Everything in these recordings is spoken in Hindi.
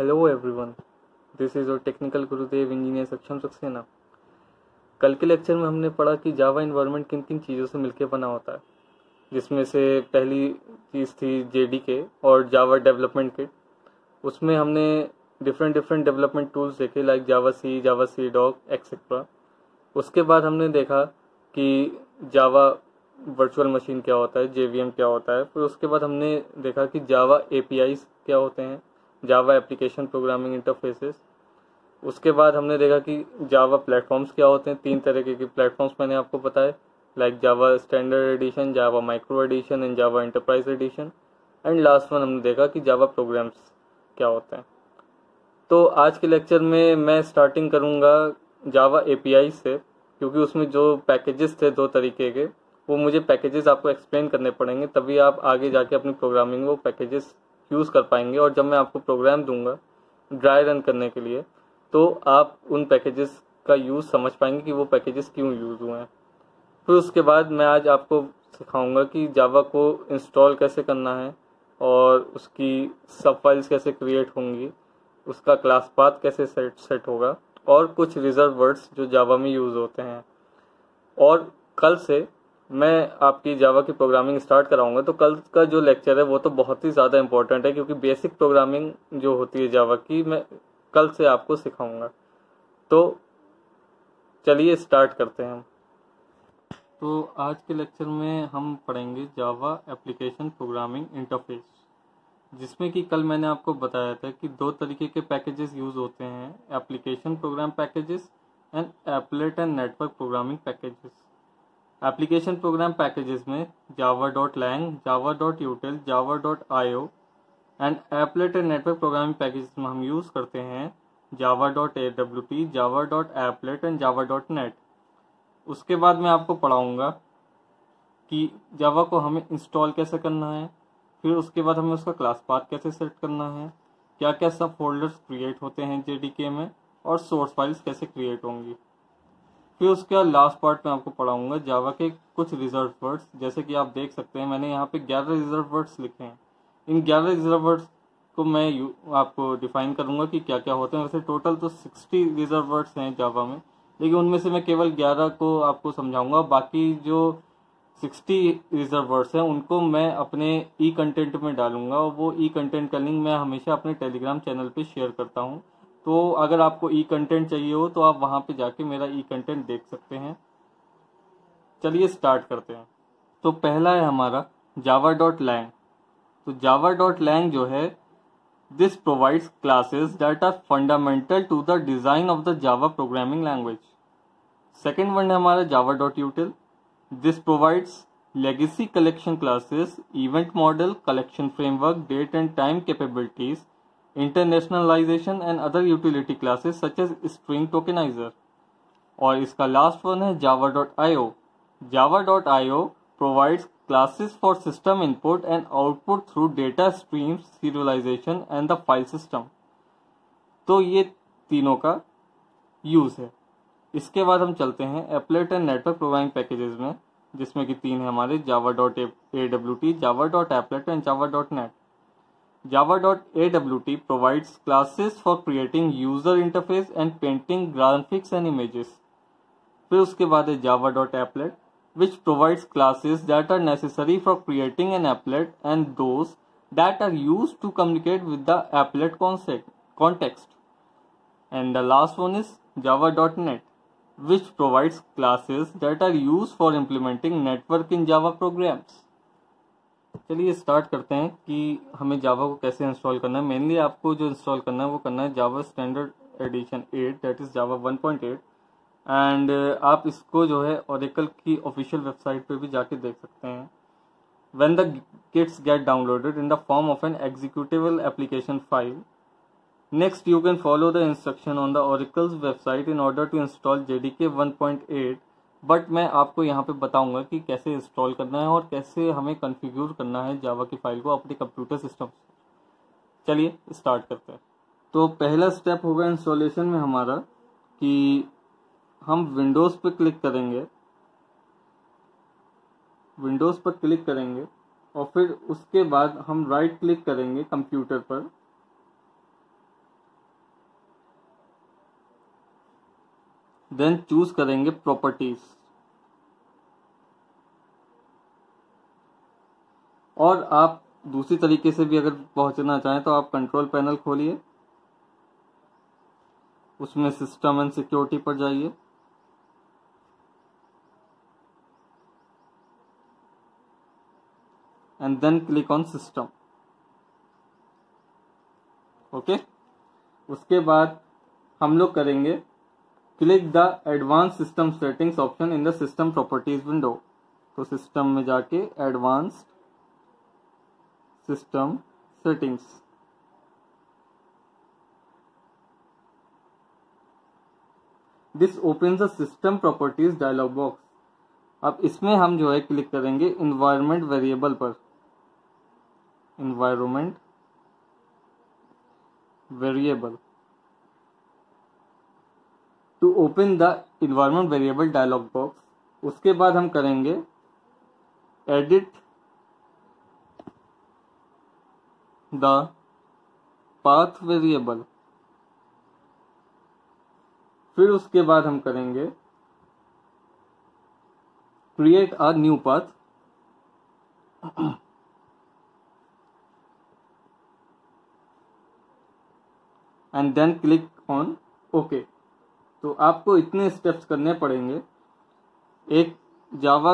Hello everyone, this is your technical Gurudev engineer सक्षम सक्सेना। कल के लेक्चर में हमने पढ़ा कि जावा इन्वायरमेंट किन किन चीज़ों से मिलकर बना होता है, जिसमें से पहली चीज़ थी जेडीके और जावा डेवलपमेंट किट। उसमें हमने डिफरेंट डेवलपमेंट टूल्स देखे लाइक जावा सी डॉक एक्सेट्रा। उसके बाद हमने देखा कि जावा वर्चुअल मशीन क्या होता है, जेवीएम क्या होता है। फिर उसके बाद हमने देखा कि जावा एपीआईज क्या होते हैं, जावा एप्लीकेशन प्रोग्रामिंग इंटरफेसेस। उसके बाद हमने देखा कि जावा प्लेटफॉर्म्स क्या होते हैं। 3 तरह के प्लेटफॉर्म्स मैंने आपको बताए like Java standard edition, Java micro edition and Java enterprise edition. And last one हमने देखा कि जावा प्रोग्राम्स क्या होते हैं। तो आज के लेक्चर में मैं स्टार्टिंग करूंगा जावा एपीआई से, क्योंकि उसमें जो पैकेजेस थे 2 तरीके के, वो मुझे पैकेजेस आपको एक्सप्लेन करने पड़ेंगे, तभी आप आगे जाके अपनी प्रोग्रामिंग में वो पैकेजेस यूज़ कर पाएंगे। और जब मैं आपको प्रोग्राम दूंगा ड्राई रन करने के लिए, तो आप उन पैकेजेस का यूज़ समझ पाएंगे कि वो पैकेजेस क्यों यूज़ हुए हैं। फिर उसके बाद मैं आज आपको सिखाऊंगा कि जावा को इंस्टॉल कैसे करना है और उसकी सब फाइल्स कैसे क्रिएट होंगी, उसका क्लास पाथ कैसे सेट होगा, और कुछ रिजर्व वर्ड्स जो जावा में यूज़ होते हैं। और कल से मैं आपकी जावा की प्रोग्रामिंग स्टार्ट कराऊंगा। तो कल का जो लेक्चर है वो तो बहुत ही ज़्यादा इंपॉर्टेंट है, क्योंकि बेसिक प्रोग्रामिंग जो होती है जावा की मैं कल से आपको सिखाऊंगा। तो चलिए स्टार्ट करते हैं हम। तो आज के लेक्चर में हम पढ़ेंगे जावा एप्लीकेशन प्रोग्रामिंग इंटरफेस, जिसमें कि कल मैंने आपको बताया था कि 2 तरीके के पैकेजेस यूज़ होते हैं, application program packages and applet and network programming packages. Application program packages में java.lang, java.util, java.io and applet and network programming packages में हम यूज़ करते हैं java.awt, java.applet एंड java.net। उसके बाद मैं आपको पढ़ाऊंगा कि जावा को हमें इंस्टॉल कैसे करना है, फिर उसके बाद हमें उसका क्लास पाथ कैसे सेट करना है, क्या क्या सब फोल्डर्स क्रिएट होते हैं जेडीके में, और सोर्स फाइल्स कैसे क्रिएट होंगी। फिर उसके बाद लास्ट पार्ट में आपको पढ़ाऊंगा जावा के कुछ रिजर्व वर्ड्स। जैसे कि आप देख सकते हैं मैंने यहाँ पे 11 रिजर्व वर्ड्स लिखे हैं। इन 11 रिजर्व वर्ड्स को मैं आपको डिफाइन करूंगा कि क्या क्या होते हैं। वैसे टोटल तो 60 रिजर्व वर्ड्स हैं जावा में, लेकिन उनमें से मैं केवल 11 को आपको समझाऊंगा। बाकी जो 60 रिजर्व वर्ड्स हैं उनको मैं अपने ई कंटेंट में डालूंगा, और वो ई कंटेंट का लिंक मैं हमेशा अपने टेलीग्राम चैनल पे शेयर करता हूँ। तो अगर आपको ई कंटेंट चाहिए हो तो आप वहाँ पे जाके मेरा ई कंटेंट देख सकते हैं। चलिए स्टार्ट करते हैं। तो पहला है हमारा java.lang। तो java.lang जो है, this provides classes that are fundamental to the design of the Java programming language. Second one है हमारा java.util। This provides legacy collection classes, event model, collection framework, date and time capabilities, internationalization and other utility classes such as string tokenizer। और इसका लास्ट वन है java.io। java.io provides classes for system input and output through data streams, serialization and the file system। तो ये तीनों का यूज है। इसके बाद हम चलते हैं applet and network programming packages में, जिसमें कि 3 है हमारे java.awt, java.applet and java.net। java.awt provides classes for creating user interface and painting graphics and images। फिर उसके बाद है java.applet which provides classes that are necessary for creating an applet and those that are used to communicate with the applet context। And the last one is java.net which provides classes that are used for implementing network in Java programs। चलिए स्टार्ट करते हैं कि हमें जावा को कैसे इंस्टॉल करना है। मेनली आपको जो इंस्टॉल करना है वो करना है Java standard edition 8, that is Java 1.8। And आप इसको जो है ओरेकल की ऑफिशियल वेबसाइट पे भी जाके देख सकते हैं। When the kits get downloaded in the form of an executable application file, next you can follow the instruction on the Oracle's website in order to install JDK 1.8। But मैं आपको यहाँ पे बताऊंगा कि कैसे इंस्टॉल करना है और कैसे हमें कॉन्फ़िगर करना है जावा की फाइल को अपने कंप्यूटर सिस्टम से। चलिए स्टार्ट करते हैं। तो पहला स्टेप होगा इंस्टॉलेशन में हमारा कि हम विंडोज़ पे क्लिक करेंगे, विंडोज़ पर क्लिक करेंगे और फिर उसके बाद हम राइट क्लिक करेंगे कंप्यूटर पर देन चूज करेंगे प्रॉपर्टीज, और आप दूसरी तरीके से भी अगर पहुंचना चाहें तो आप कंट्रोल पैनल खोलिए, उसमें सिस्टम एंड सिक्योरिटी पर जाइए, and then click on system. Okay, उसके बाद हम लोग करेंगे click the advance system settings option in the system properties window. तो सिस्टम में जाके advanced system settings, this opens the system properties dialog box. अब इसमें हम जो है क्लिक करेंगे इन्वायरमेंट वेरिएबल पर, environment variable. To open the environment variable dialog box, उसके बाद हम करेंगे एडिट द पाथ वेरिएबल, फिर उसके बाद हम करेंगे create a new path, and then click on okay. तो आपको इतने स्टेप्स करने पड़ेंगे एक जावा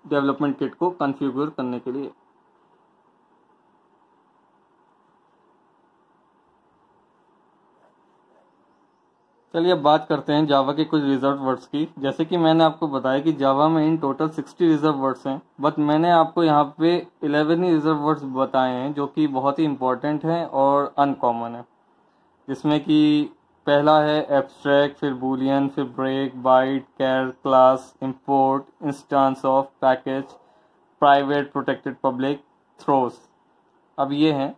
डेवलपमेंट किट को कॉन्फ़िगर करने के लिए। चलिए अब बात करते हैं जावा के कुछ रिजर्व वर्ड्स की। जैसे कि मैंने आपको बताया कि जावा में इन टोटल 60 रिजर्व वर्ड्स हैं, बट मैंने आपको यहाँ पे 11 ही रिजर्व वर्ड्स बताए हैं जो कि बहुत ही इंपॉर्टेंट हैं और अनकॉमन है, जिसमें कि पहला है एब्स्ट्रैक्ट, फिर बूलियन, फिर break, byte, char, class, import, instance of, package, private, protected, public, throws. अब ये हैं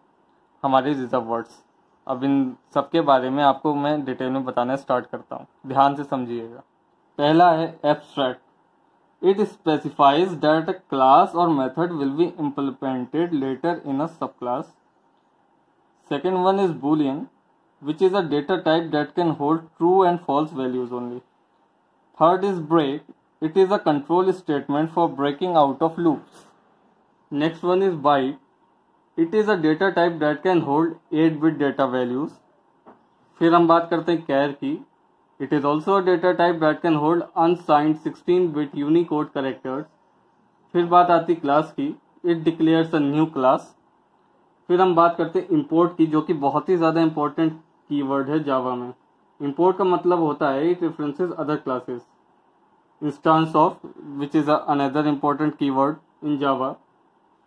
हमारे रिजर्व वर्ड्स। अब इन सबके बारे में आपको मैं डिटेल में बताना स्टार्ट करता हूँ, ध्यान से समझिएगा। पहला है abstract, it specifies that a class और method will be implemented later in a sub class. Second one is boolean, which is a data type that can hold true and false values only. Third is break. It is a control statement for breaking out of loops. Next one is byte. It is a data type that can hold 8-bit data values. फिर हम बात करते हैं char की. It is also a data type that can hold unsigned 16-bit Unicode characters. फिर बात आती क्लास की. It declares a new class. फिर हम बात करते हैं इंपोर्ट की, जो कि बहुत ही ज़्यादा इंपॉर्टेंट कीवर्ड है जावा में। इंपोर्ट का मतलब होता है it references other classes. Instance of, which is another important keyword in Java,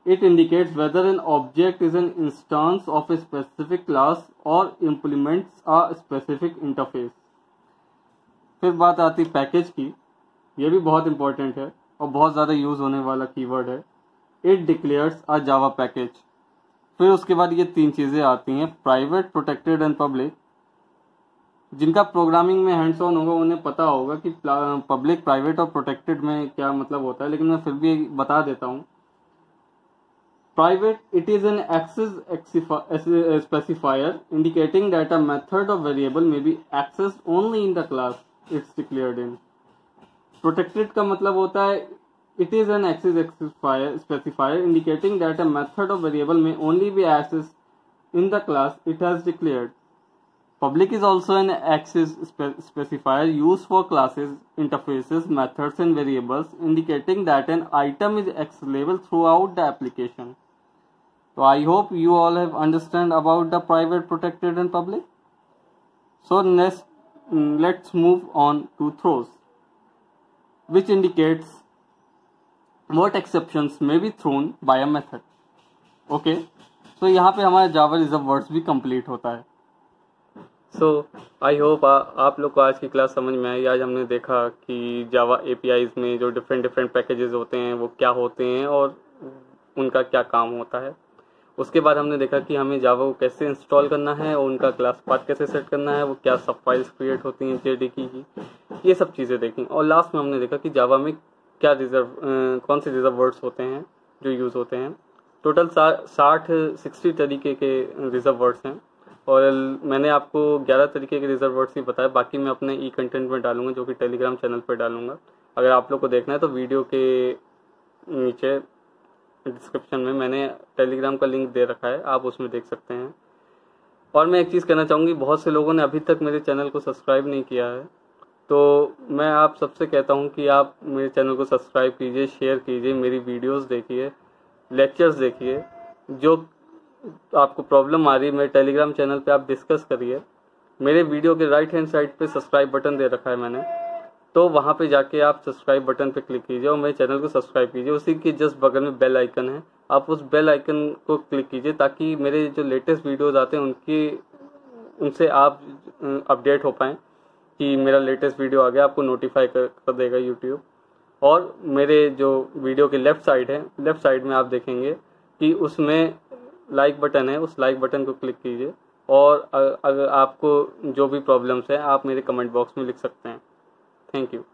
it indicates whether an object is an instance of a specific class और इम्प्लीमेंट्स अ स्पेसिफिक इंटरफेस। फिर बात आती पैकेज की, ये भी बहुत इंपॉर्टेंट है और बहुत ज़्यादा यूज होने वाला कीवर्ड है। It declares a Java package. फिर उसके बाद ये तीन चीज़ें आती हैं, प्राइवेट, प्रोटेक्टेड एंड पब्लिक। जिनका प्रोग्रामिंग में हैंड्स ऑन होगा उन्हें पता होगा कि पब्लिक, प्राइवेट और प्रोटेक्टेड में क्या मतलब होता है, लेकिन मैं फिर भी बता देता हूँ। Private, it is an access specifier indicating that a method of variable may be accessed only in the class it's declared in. Protected का मतलब होता है it is an access specifier indicating that a method of variable may only be accessed in the class it has declared. Public is also an access specifier used for classes, interfaces, methods and variables, indicating that an item is accessible throughout the application. So I hope you all have understand about the private, protected and public. So next, let's move on to throws, which indicates what exceptions may be thrown by a method. Okay, so यहाँ पे हमारा जावा रिजर्व वर्ड्स भी कंप्लीट होता है। सो आई होप आप लोग को आज की क्लास समझ में आई। आज हमने देखा कि जावा एपीआईज में जो डिफरेंट पैकेजेस होते हैं वो क्या होते हैं और उनका क्या काम होता है। उसके बाद हमने देखा कि हमें जावा को कैसे इंस्टॉल करना है और उनका क्लास पाथ कैसे सेट करना है, वो क्या सब फाइल्स क्रिएट होती हैं जेडीके की, ये सब चीज़ें देखी। और लास्ट में हमने देखा कि जावा में क्या कौन से रिजर्व वर्ड्स होते हैं जो यूज़ होते हैं। टोटल 60 तरीके के रिजर्व वर्ड्स हैं। और मैंने आपको 11 तरीके के रिजर्व वर्ड्स ही बताए, बाकी मैं अपने ई कंटेंट में डालूंगा जो कि टेलीग्राम चैनल पर डालूंगा। अगर आप लोग को देखना है तो वीडियो के नीचे डिस्क्रिप्शन में मैंने टेलीग्राम का लिंक दे रखा है, आप उसमें देख सकते हैं। और मैं एक चीज़ कहना चाहूँगी, बहुत से लोगों ने अभी तक मेरे चैनल को सब्सक्राइब नहीं किया है, तो मैं आप सबसे कहता हूँ कि आप मेरे चैनल को सब्सक्राइब कीजिए, शेयर कीजिए, मेरी वीडियोस देखिए, लेक्चर्स देखिए, जो आपको प्रॉब्लम आ रही है मेरे टेलीग्राम चैनल पे आप डिस्कस करिए। मेरे वीडियो के राइट हैंड साइड पे सब्सक्राइब बटन दे रखा है मैंने, तो वहाँ पे जाके आप सब्सक्राइब बटन पे क्लिक कीजिए और मेरे चैनल को सब्सक्राइब कीजिए। उसी के जस्ट बगल में बेल आइकन है, आप उस बेल आइकन को क्लिक कीजिए ताकि मेरे जो लेटेस्ट वीडियोस आते हैं उनसे आप अपडेट हो पाएँ कि मेरा लेटेस्ट वीडियो आ गया, आपको नोटिफाई कर देगा यूट्यूब। और मेरे जो वीडियो के लेफ्ट साइड में आप देखेंगे कि उसमें लाइक बटन है, उस लाइक बटन को क्लिक कीजिए और अगर आपको जो भी प्रॉब्लम्स है आप मेरे कमेंट बॉक्स में लिख सकते हैं। Thank you.